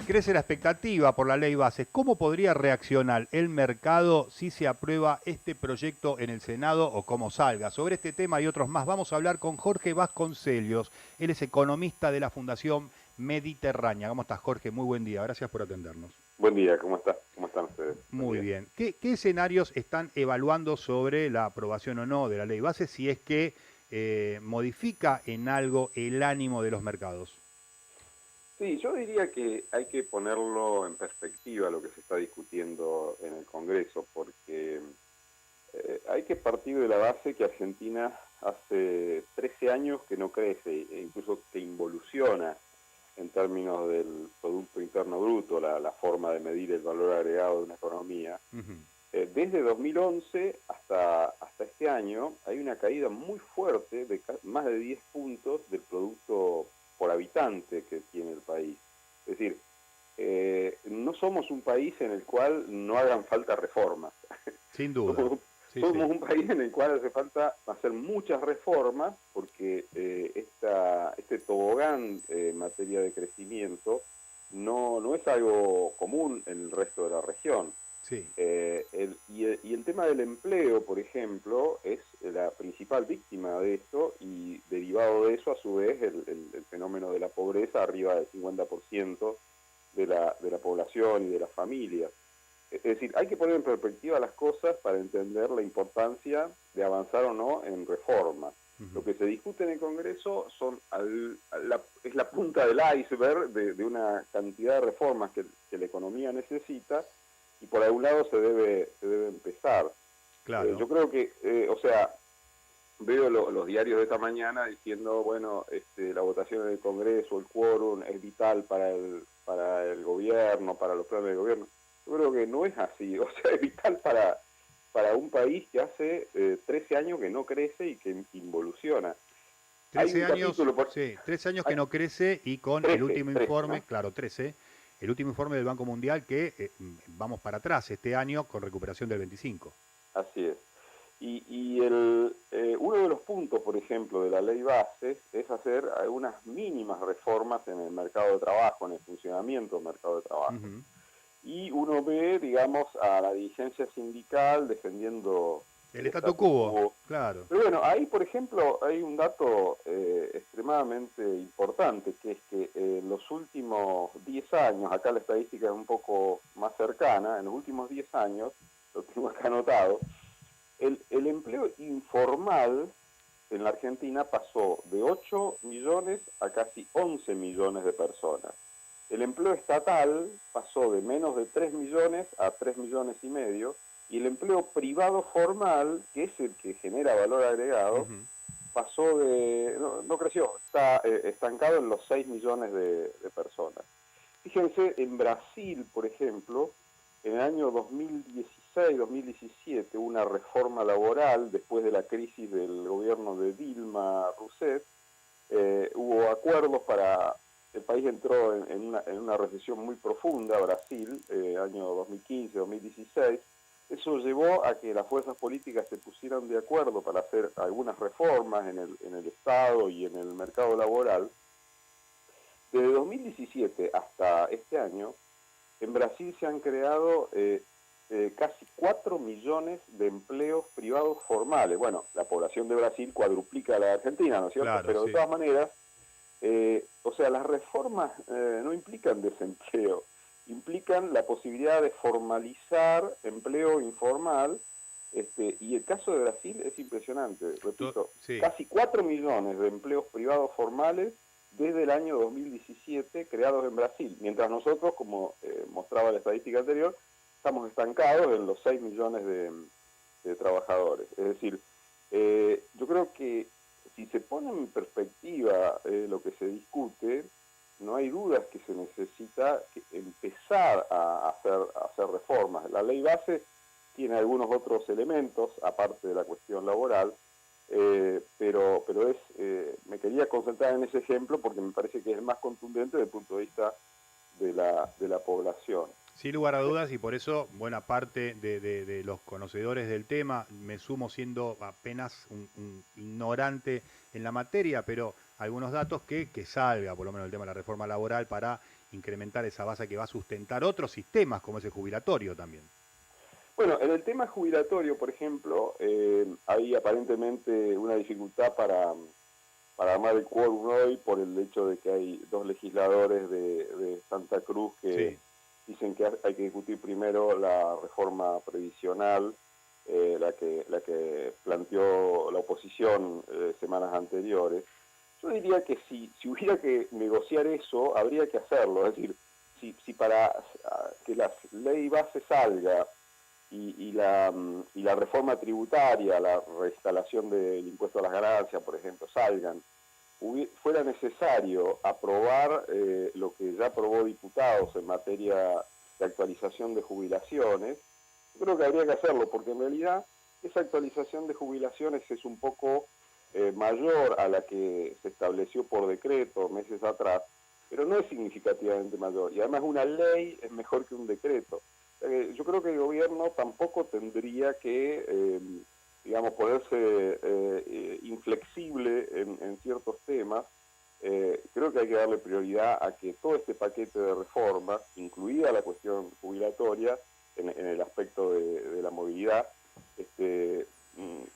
Crece la expectativa por la ley base. ¿Cómo podría reaccionar el mercado si se aprueba este proyecto en el Senado o cómo salga? Sobre este tema y otros más vamos a hablar con Jorge Vasconcelos. Él es economista de la Fundación Mediterránea. ¿Cómo estás, Jorge? Muy buen día. Gracias por atendernos. Buen día, ¿cómo está? ¿Cómo están ustedes? Buen Muy día. bien. ¿Qué escenarios están evaluando sobre la aprobación o no de la ley base si es que modifica en algo el ánimo de los mercados? Sí, yo diría que hay que ponerlo en perspectiva lo que se está discutiendo en el Congreso, porque hay que partir de la base que Argentina hace 13 años que no crece, e incluso que involuciona en términos del Producto Interno Bruto, la forma de medir el valor agregado de una economía. Ujú. Desde 2011 hasta este año hay una caída muy fuerte de más de 10 puntos del producto por habitante que tiene el país. Es decir, no somos un país en el cual no hagan falta reformas. Sin duda. somos, Sí, sí. somos un país en el cual hace falta hacer muchas reformas porque este tobogán en materia de crecimiento no es algo común en el resto de la región. Sí. Y el tema del empleo, por ejemplo, es la principal víctima de esto y derivado de eso, a su vez, el fenómeno de la pobreza, arriba del 50% de la población y de las familias. Es decir, hay que poner en perspectiva las cosas para entender la importancia de avanzar o no en reformas. Ujú. Lo que se discute en el Congreso es la punta del iceberg de una cantidad de reformas que la economía necesita y por algún lado se debe empezar. Claro. Yo creo que, o sea, veo los diarios de esta mañana diciendo, bueno, la votación en el Congreso, el quórum es vital para el gobierno, para los planes del gobierno. Yo creo que no es así, o sea, es vital para un país que hace 13 años que no crece y que involuciona. Hay 13 un años, capítulo, sí, 13 años que hay no crece y con el 13, último 13, informe, ¿no? claro, 13, el último informe del Banco Mundial que vamos para atrás este año con recuperación del 25. Así es. Uno de los puntos, por ejemplo, de la ley base es hacer algunas mínimas reformas en el mercado de trabajo, en el funcionamiento del mercado de trabajo. Ujú. Y uno ve, digamos, a la dirigencia sindical defendiendo El el statu status quo, quo. claro. Pero bueno, ahí, por ejemplo, hay un dato extremadamente importante, que es que en los últimos 10 años, acá la estadística es un poco más cercana, en los últimos 10 años, lo tengo acá anotado, el empleo informal en la Argentina pasó de 8 millones a casi 11 millones de personas. El empleo estatal pasó de menos de 3 millones a 3 millones y medio, y el empleo privado formal, que es el que genera valor agregado, Ujú. pasó no creció, está estancado en los 6 millones de personas. Fíjense, en Brasil, por ejemplo, en el año 2016-2017 hubo una reforma laboral después de la crisis del gobierno de Dilma Rousseff. Hubo acuerdos para... El país entró en una recesión muy profunda, Brasil, año 2015-2016. Eso llevó a que las fuerzas políticas se pusieran de acuerdo para hacer algunas reformas en el Estado y en el mercado laboral. Desde 2017 hasta este año, en Brasil se han creado casi 4 millones de empleos privados formales. Bueno, la población de Brasil cuadruplica a la de Argentina, ¿no es cierto? Claro, Pero de sí. todas maneras, o sea, las reformas no implican desempleo, implican la posibilidad de formalizar empleo informal. Y el caso de Brasil es impresionante, repito, Sí. casi 4 millones de empleos privados formales desde el año 2017 creados en Brasil, mientras nosotros, como mostraba la estadística anterior, estamos estancados en los 6 millones de trabajadores. Es decir, yo creo que si se pone en perspectiva lo que se discute, no hay dudas que se necesita empezar a hacer reformas. La ley base tiene algunos otros elementos, aparte de la cuestión laboral, pero me quería concentrar en ese ejemplo porque me parece que es el más contundente desde el punto de vista de la población. Sin lugar a dudas, y por eso buena parte de los conocedores del tema, me sumo siendo apenas un ignorante en la materia, pero algunos datos que salga, por lo menos el tema de la reforma laboral, para incrementar esa base que va a sustentar otros sistemas, como ese jubilatorio también. Bueno, en el tema jubilatorio, por ejemplo, hay aparentemente una dificultad para armar el quórum hoy por el hecho de que hay dos legisladores de Santa Cruz que dicen que hay que discutir primero la reforma previsional, la que planteó la oposición semanas anteriores. Yo diría que si hubiera que negociar eso, habría que hacerlo. Es decir, si para que la ley base salga y la reforma tributaria, la reinstalación del impuesto a las ganancias, por ejemplo, salgan, fuera necesario aprobar lo que ya aprobó diputados en materia de actualización de jubilaciones, yo creo que habría que hacerlo, porque en realidad esa actualización de jubilaciones es un poco mayor a la que se estableció por decreto meses atrás, pero no es significativamente mayor. Y además una ley es mejor que un decreto. Yo creo que el gobierno tampoco tendría que, digamos, ponerse inflexible en ciertos temas. Creo que hay que darle prioridad a que todo este paquete de reformas, incluida la cuestión jubilatoria, en el aspecto de la movilidad,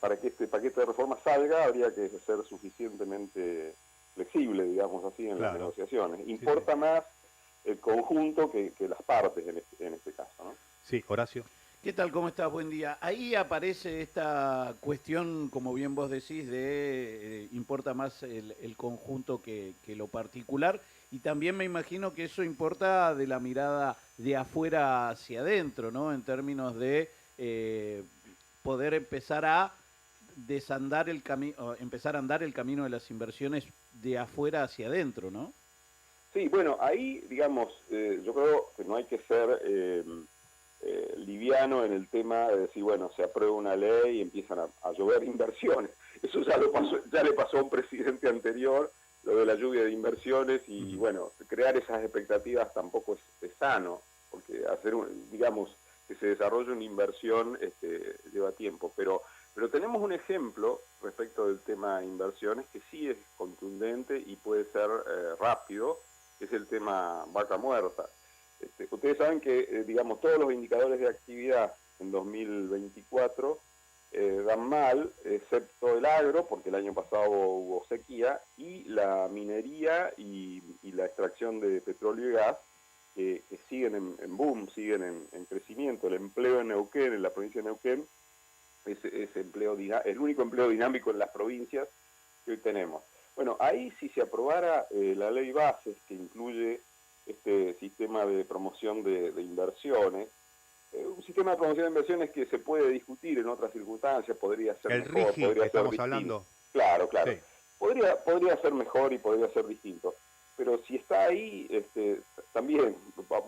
para que este paquete de reformas salga, habría que ser suficientemente flexible, digamos así, en las negociaciones. Importa más el conjunto que las partes en este caso, ¿no? Sí, Horacio. ¿Qué tal? ¿Cómo estás? Buen día. Ahí aparece esta cuestión, como bien vos decís, de importa más el conjunto que lo particular, y también me imagino que eso importa de la mirada de afuera hacia adentro, ¿no? En términos de poder empezar a desandar el camino, empezar a andar el camino de las inversiones de afuera hacia adentro, ¿no? Sí, bueno, ahí, digamos, yo creo que no hay que ser liviano en el tema de decir, bueno, se aprueba una ley y empiezan a llover inversiones. Eso ya le pasó a un presidente anterior, lo de la lluvia de inversiones, y bueno, crear esas expectativas tampoco es sano, porque digamos, que se desarrolle una inversión lleva tiempo, pero tenemos un ejemplo respecto del tema de inversiones que sí es contundente y puede ser rápido, que es el tema vaca muerta. Ustedes saben que, digamos, todos los indicadores de actividad en 2024 dan mal, excepto el agro, porque el año pasado hubo sequía, y la minería y la extracción de petróleo y gas, que siguen en boom, siguen en crecimiento. El empleo en Neuquén, en la provincia de Neuquén, es el único empleo dinámico en las provincias que hoy tenemos. Bueno, ahí si se aprobara la ley bases que incluye este sistema de promoción de inversiones, un sistema de promoción de inversiones que se puede discutir en otras circunstancias, podría ser mejor, RIGI, podría ser estamos distinto. hablando. Claro. Sí. Podría ser mejor y podría ser distinto. Pero si está ahí, también,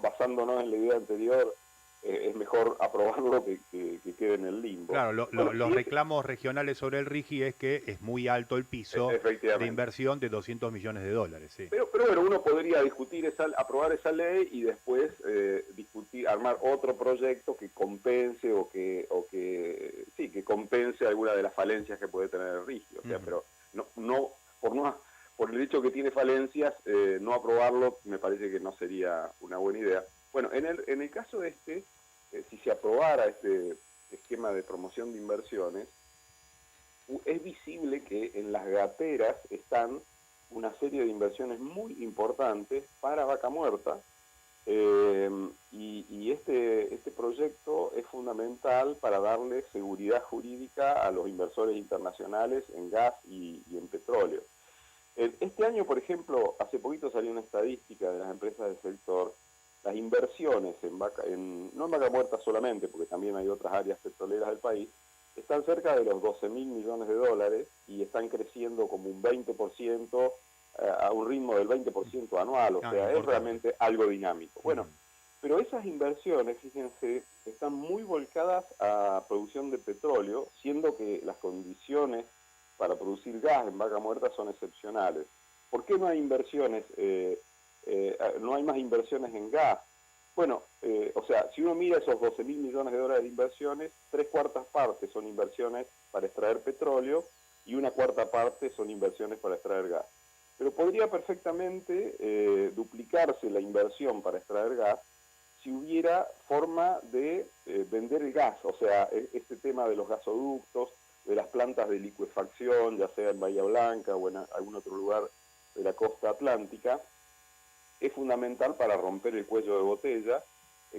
basándonos en la idea anterior, es mejor aprobarlo que quede en el limbo. Claro, los reclamos regionales sobre el RIGI es que es muy alto el piso de inversión de 200 millones de dólares. Sí. Pero bueno, uno podría discutir aprobar esa ley y después armar otro proyecto que compense que compense alguna de las falencias que puede tener el RIGI. O sea, pero por el hecho que tiene falencias, no aprobarlo me parece que no sería una buena idea. Bueno, en el caso si se aprobara este esquema de promoción de inversiones, es visible que en las gateras están una serie de inversiones muy importantes para vaca muerta, y este proyecto es fundamental para darle seguridad jurídica a los inversores internacionales en gas y en petróleo. Este año, por ejemplo, hace poquito salió una estadística de las empresas del sector. Las inversiones no en vaca muerta solamente, porque también hay otras áreas petroleras del país, están cerca de los 12.000 millones de dólares y están creciendo como un 20%, a un ritmo del 20% anual, o sea, es realmente algo dinámico. Bueno, pero esas inversiones, fíjense, están muy volcadas a producción de petróleo, siendo que las condiciones para producir gas en vaca muerta son excepcionales. ¿Por qué no hay inversiones? No hay más inversiones en gas. Bueno, o sea, si uno mira esos 12.000 millones de dólares de inversiones, 3/4 partes son inversiones para extraer petróleo y 1/4 parte son inversiones para extraer gas. pero podría perfectamente duplicarse la inversión para extraer gas si hubiera forma de vender el gas, o sea, este tema de los gasoductos, de las plantas de licuefacción, ya sea en Bahía Blanca o en algún otro lugar de la costa atlántica, es fundamental para romper el cuello de botella,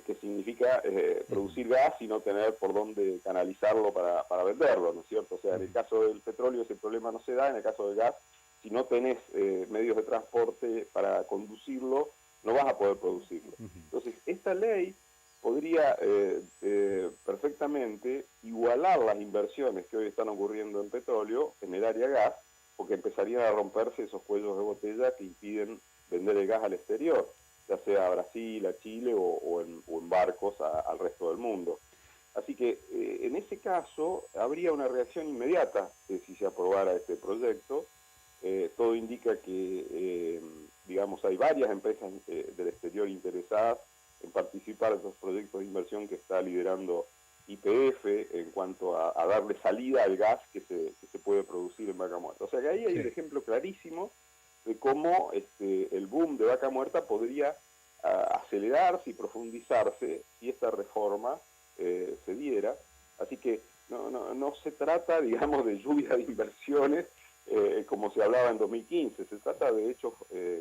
que significa producir gas y no tener por dónde canalizarlo para venderlo, ¿no es cierto? O sea, en el caso del petróleo ese problema no se da, en el caso del gas, si no tenés medios de transporte para conducirlo, no vas a poder producirlo. Entonces, esta ley podría perfectamente igualar las inversiones que hoy están ocurriendo en petróleo en el área gas, porque empezarían a romperse esos cuellos de botella que impiden vender el gas al exterior, ya sea a Brasil, a Chile o en barcos al resto del mundo. Así que en ese caso habría una reacción inmediata si se aprobara este proyecto. Todo indica que, digamos, hay varias empresas del exterior interesadas en participar de esos proyectos de inversión que está liderando YPF en cuanto a darle salida al gas que se puede producir en Vaca Muerta. O sea que ahí hay un ejemplo clarísimo de cómo el boom de Vaca Muerta podría acelerarse y profundizarse si esta reforma se diera. Así que no se trata, digamos, de lluvia de inversiones como se hablaba en 2015, se trata de hechos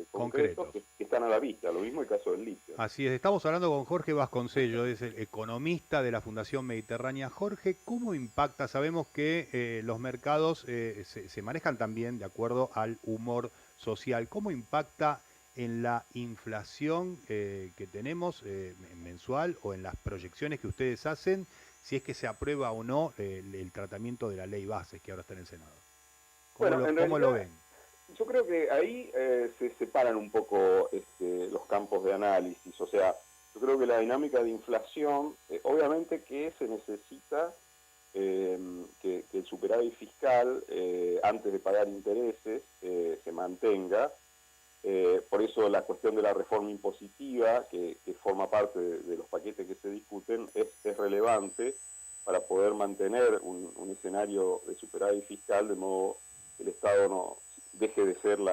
concretos que están a la vista, lo mismo el caso del litio. Así es, estamos hablando con Jorge Vasconcellos, es el economista de la Fundación Mediterránea. Jorge, ¿cómo impacta? Sabemos que los mercados se manejan también de acuerdo al humor social. ¿Cómo impacta en la inflación que tenemos mensual o en las proyecciones que ustedes hacen, si es que se aprueba o no el tratamiento de la ley base que ahora está en el Senado? ¿Cómo lo ven? Yo creo que ahí se separan un poco los campos de análisis. O sea, yo creo que la dinámica de inflación, obviamente que se necesita que el superávit fiscal, antes de pagar intereses, se mantenga. Por eso la cuestión de la reforma impositiva, que forma parte de los paquetes que se discuten, es relevante para poder mantener un escenario de superávit fiscal, de modo que el Estado no deje de ser el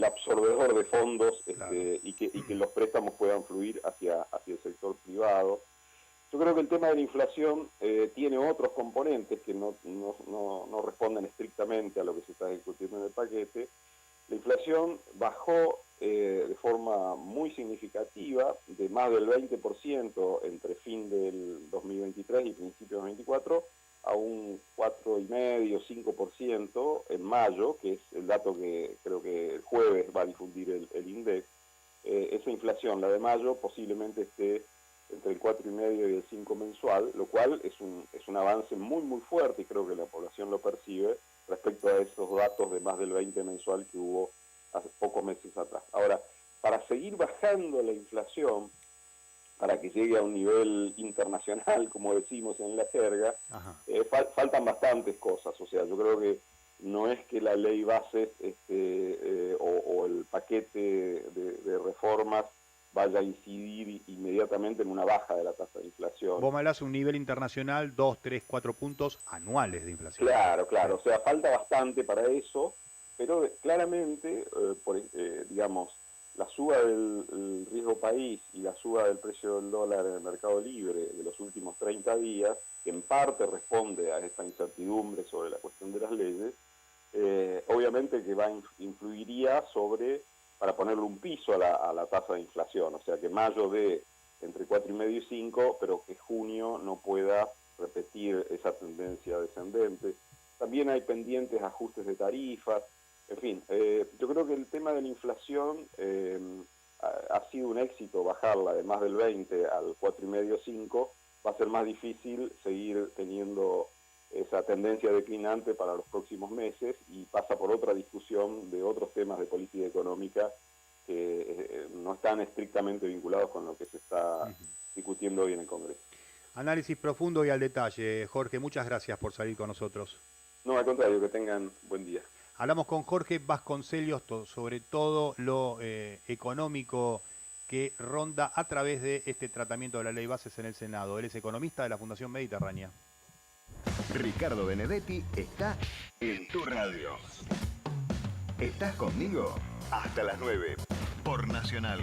absorbedor de fondos Claro. y que los préstamos puedan fluir hacia el sector privado. Yo creo que el tema de la inflación tiene otros componentes que no responden estrictamente a lo que se está discutiendo en el paquete. La inflación bajó de forma muy significativa, de más del 20% entre fin del 2023 y principios del 2024, a un 4,5, 5% en mayo, que es el dato que creo que el jueves va a difundir el INDEC. Esa inflación, la de mayo, posiblemente esté entre el 4,5 y el 5 mensual, lo cual es un avance muy, muy fuerte, y creo que la población lo percibe, respecto a esos datos de más del 20 mensual que hubo hace pocos meses atrás. Ahora, para seguir bajando la inflación, para que llegue a un nivel internacional, como decimos en la jerga, faltan bastantes cosas. O sea, yo creo que no es que la ley base o el paquete de reformas vaya a incidir inmediatamente en una baja de la tasa de inflación. Vos me hablás un nivel internacional, 2, 3, 4 puntos anuales de inflación. Claro. O sea, falta bastante para eso, pero claramente, digamos, la suba del riesgo país y la suba del precio del dólar en el mercado libre de los últimos 30 días, que en parte responde a esta incertidumbre sobre la cuestión de las leyes, obviamente que influiría para ponerle un piso a la tasa de inflación. O sea, que mayo de entre 4,5 y 5, pero que junio no pueda repetir esa tendencia descendente. También hay pendientes ajustes de tarifas. En fin, yo creo que el tema de la inflación ha sido un éxito bajarla de más del 20 al 4,5, 5. Va a ser más difícil seguir teniendo esa tendencia declinante para los próximos meses, y pasa por otra discusión de otros temas de política económica que no están estrictamente vinculados con lo que se está discutiendo hoy en el Congreso. Análisis profundo y al detalle. Jorge, muchas gracias por salir con nosotros. No, al contrario, que tengan buen día. Hablamos con Jorge Vasconcellos sobre todo lo económico que ronda a través de este tratamiento de la ley bases en el Senado. Él es economista de la Fundación Mediterránea. Ricardo Benedetti está en tu radio. ¿Estás conmigo? Hasta las 9 por Nacional.